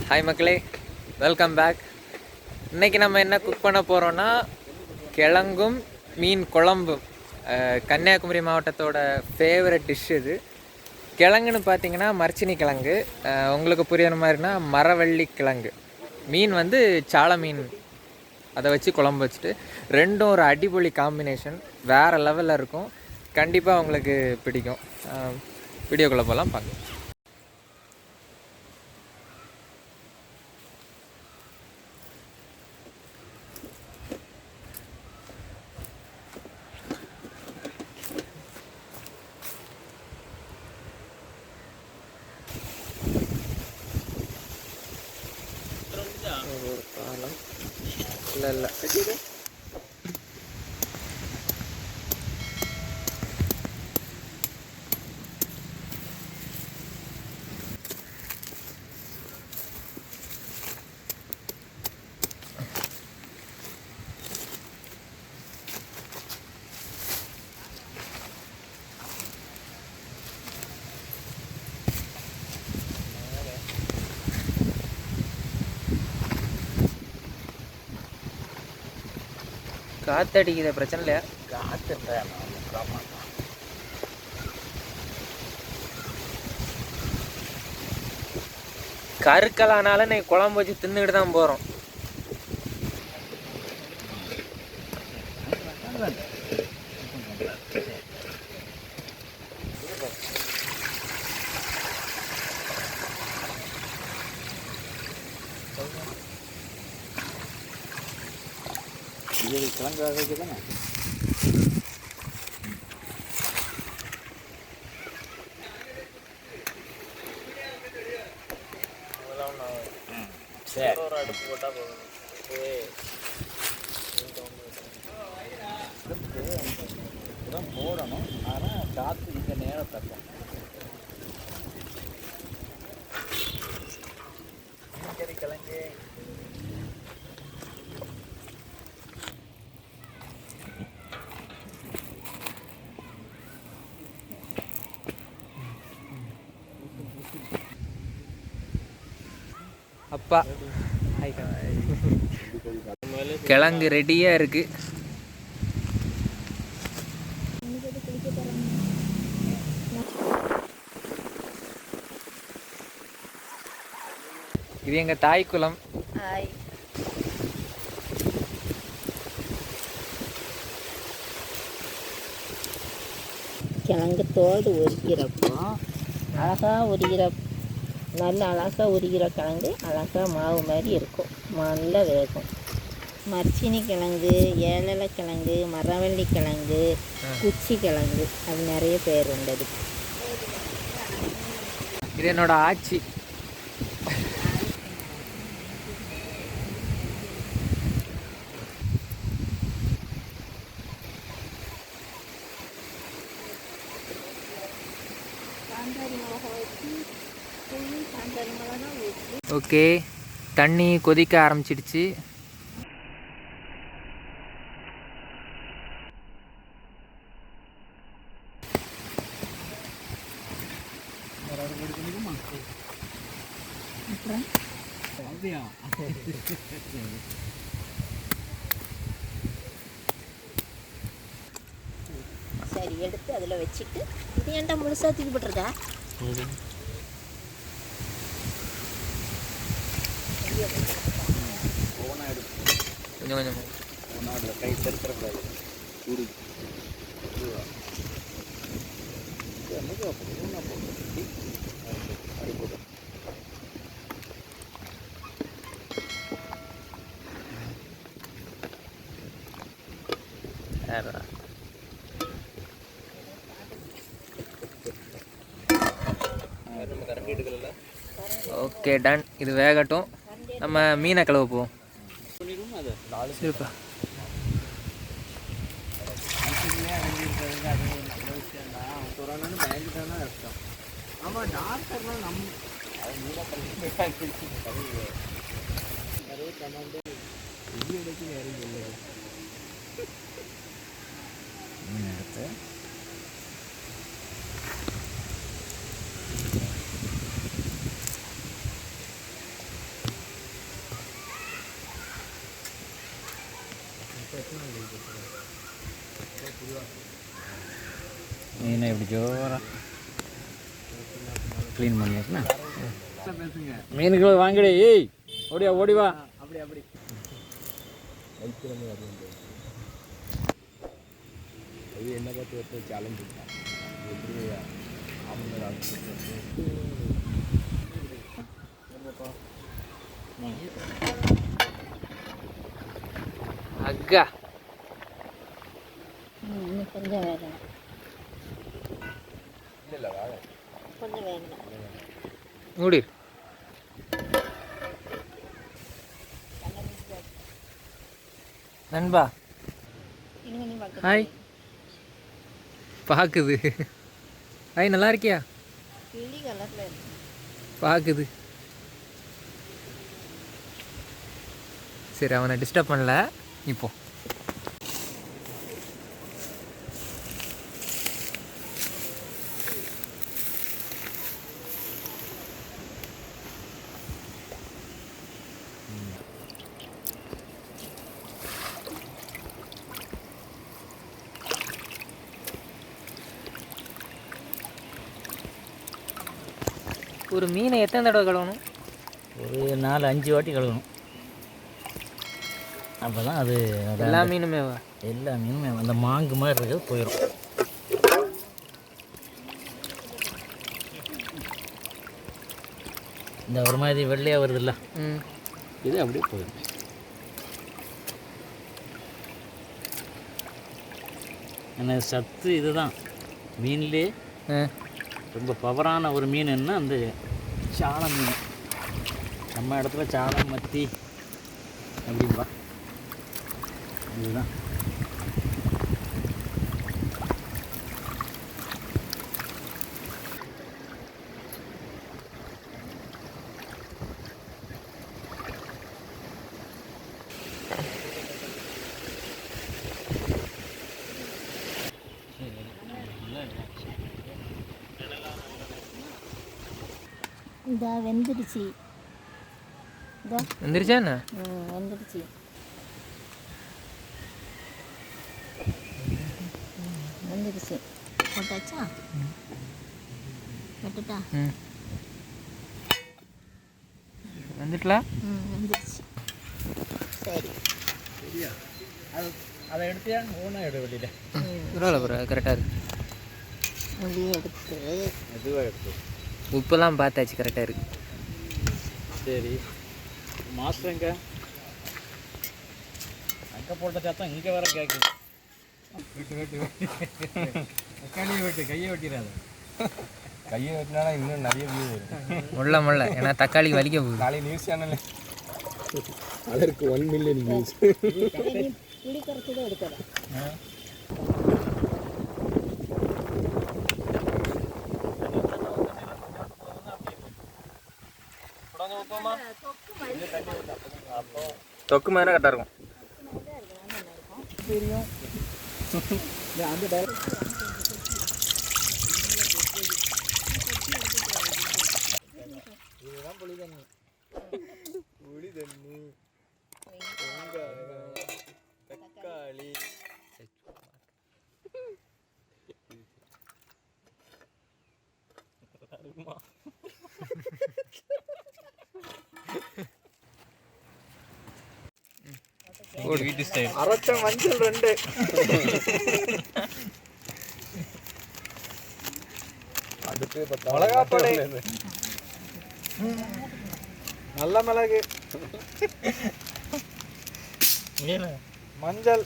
Hi மக்களே, welcome back. இன்றைக்கி நம்ம என்ன குக் பண்ண போகிறோன்னா கிழங்கும் மீன் குழம்பும். கன்னியாகுமரி மாவட்டத்தோட ஃபேவரட் டிஷ் இது. கிழங்குன்னு பார்த்தீங்கன்னா மரச்சினி கிழங்கு, உங்களுக்கு புரியுற மாதிரினா மரவள்ளி கிழங்கு. மீன் வந்து சால மீன், அதை வச்சு குழம்பு வச்சுட்டு ரெண்டும் ஒரு அடிப்பொலி காம்பினேஷன், வேறு லெவலில் இருக்கும். கண்டிப்பாக உங்களுக்கு பிடிக்கும். வீடியோக்குள்ளே போகலாம், பார்க்கலாம். ஒரு காலம் இல்லை காற்றடிக்கிற பிரச்சனை இல்லையா? காற்று கருக்கலானாலும் நீ குழம்பு வச்சு தின்னுக்கிட்டு தான் போகிறோம். இது கிழங்கு வகைக்கு தானே. சரி, ஒரு அடுப்பு போட்டால் போதும். அடுப்பு போடணும், ஆனால் காற்று இந்த நேரம் தக்கும். மீன்கறி கிழங்கு அப்பா கிழங்கு ரெடியாக இருக்குது. இது எங்கள் தாய் குளம். கிழங்கு தோடு உரிக்கிறப்போ அழகாக நல்ல அழகாக உரிக்கிற கிழங்கு அழகாக மாவு மாதிரி இருக்கும், நல்லா வேகும். மரச்சினி கிழங்கு, ஏழலை கிழங்கு, மரவள்ளி கிழங்கு, குச்சி கிழங்கு, அது நிறைய பேர் உண்டது. இது என்னோட ஆச்சி. ஓகே, தண்ணி கொதிக்க ஆரம்பிச்சிடுச்சு. சரி, எடுத்து அதில் வச்சுட்டு இது ஏன்டா முழுசாக தூக்கி போட்டுருக்கா? கொஞ்சம் கொஞ்சம் கை செலுத்தக்கூடாது. Okay, ton. இது வேகட்டும், நம்ம மீனை கழுவ போவோம். சரிப்பா. ஆமாம், டாக்டர்லாம் நம்ம எடுத்து என்ன எப்படி ஜோரா க்ளீன் பண்ணியாச்சுண்ணா மீனுக்குள்ள வாங்கிடு. ஏய் ஓடிவா ஓடிவா. அப்படி அப்படி அது என்ன பார்த்து ஒரு சேலஞ்சு எப்படி அக்கா இன்னும் கொஞ்சம் வேகணும், இல்லை கொஞ்சம் வேகணும். மூடி நண்பா. ஹாய். பார்க்குது. ஹாய், நல்லா இருக்கியா? கிளி கலரில் இருக்கு. பார்க்குது. சரி, அவனை டிஸ்டர்ப் பண்ணல. இப்போ ஒரு மீனை எத்தனை தடவை கழுவணும்? ஒரு 4-5 வாட்டி கழுவணும். அப்போ தான் அது எல்லா மீனுமேவா? எல்லா மீனுமே அந்த மாங்கு மாதிரி இருக்கிறது போயிடும். இந்த ஒரு மாதிரி வெள்ளையாக வருது இல்லை, இது அப்படியே போயிடும். ஏன்னா சத்து இதுதான் மீன்லேயே ரொம்ப பவரான ஒரு மீனுன்னா அந்த சாலை மீன். நம்ம இடத்துல சாலை மத்தி அப்படின்பா. இதுதான் இதா வெந்துடுச்சு. இதா வந்துருச்சா என்ன? வந்துடுச்சு. வந்துடுச்சு. போட்டாச்சா? போட்டுட்டா? வந்துட்டா? வந்துடுச்சு. சரி, அதை எடுத்தியா? ஓனா எடு வெளியில். பரவாயில்ல பரவாயில்ல, கரெக்டாக இருக்கு. அப்படியே எடுத்து மெதுவாக எடுத்து உப்பெல்லாம் பார்த்தாச்சு, கரெக்டாக இருக்கு. சரி, மாஸ்டர் எங்கே? அங்கே போட்ட சாத்தம் இங்கே வர கேட்குது. வெட்டு வெட்டு வெட்டி வெட்டு, கையை வெட்டிடாது. கையை வெட்டினா இன்னும் நிறைய வியூ வரும். முள்ள முள்ள, ஏன்னா தக்காளி வலிக்க போகுது. நாளைக்கு நியூஸ் சேனல் அதற்கு 1 மில்லியன் வியூஸ். புளி கரைச்சி தான் எடுக்கிறேன். தொக்கு மாதிரி கரெக்டாக இருக்கும். தெரியும் அந்த இதுதான் புளி தண்ணி. புளி தண்ணி, தக்காளி, வீட்டு ஸ்டைல் அரைச்ச மஞ்சள் 2, அடுத்து மிளகாப்பொடி, நல்ல மிளகு, மஞ்சள்,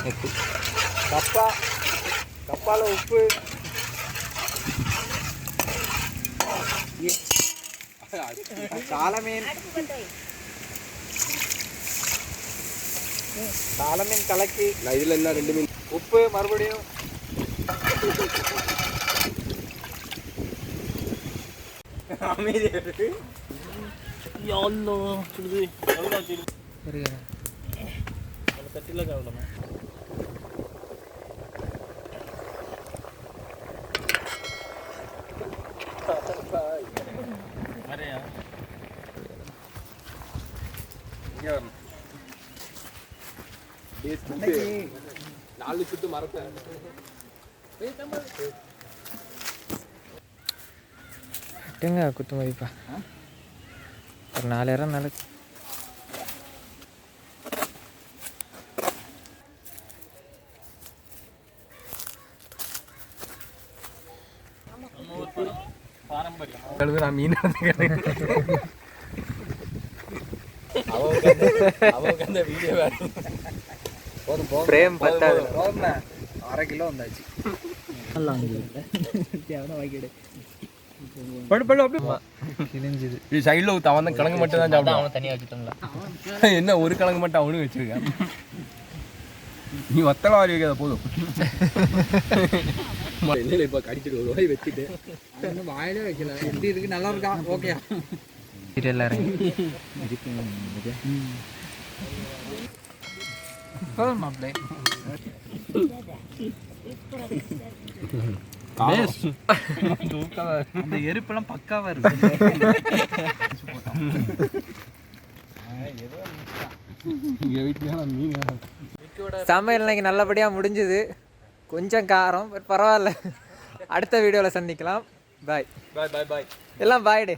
உப்பு, கப்பால உப்பு, சாலமீன் கலக்கி இதில் என்ன 2 மீன், உப்பு மறுபடியும், அமைதியாக எவ்வளோ சுடுது, எவ்வளோ சுடுது தட்டில கவலமா. மறையா இங்கே வரணும். 4 சுத்து மரத்தை எங்க குத்து மதிப்பா ஒரு 4000 நாளைக்கு பாரம்பரியம் நான் மீன் அவங்க அந்த வீடியோ போதும் பிரேம் பத்தாது போதும்ண்ணா 1/2 கிலோ வந்தாச்சு கிழிஞ்சுது சைடில் ஊற்ற அவன் தான் கிழங்கு மட்டும் தான் சாப்பிடுவான் அவன் தனியாக வச்சுட்டாங்களா என்ன ஒரு கிழங்கு மட்டும் அவனும் வச்சிருக்கான் நீ ஒத்தலை வாரி வைக்காத போதும் இல்லை இப்போ கடிச்சிட்டு ஒரு வாய் வச்சுட்டு வாயிலே வைக்கல எப்படி இருக்கு நல்லா இருக்கா ஓகே எல்லாரும் அந்த எரிப்பெல்லாம் பக்காவா இருக்கு சமையல் இன்னைக்கு நல்லபடியாக முடிஞ்சுது. கொஞ்சம் காரம் பட் பரவாயில்ல. அடுத்த வீடியோவில் சந்திக்கலாம். பாய் பாய் பாய் பாய் எல்லாம் பாய்டே.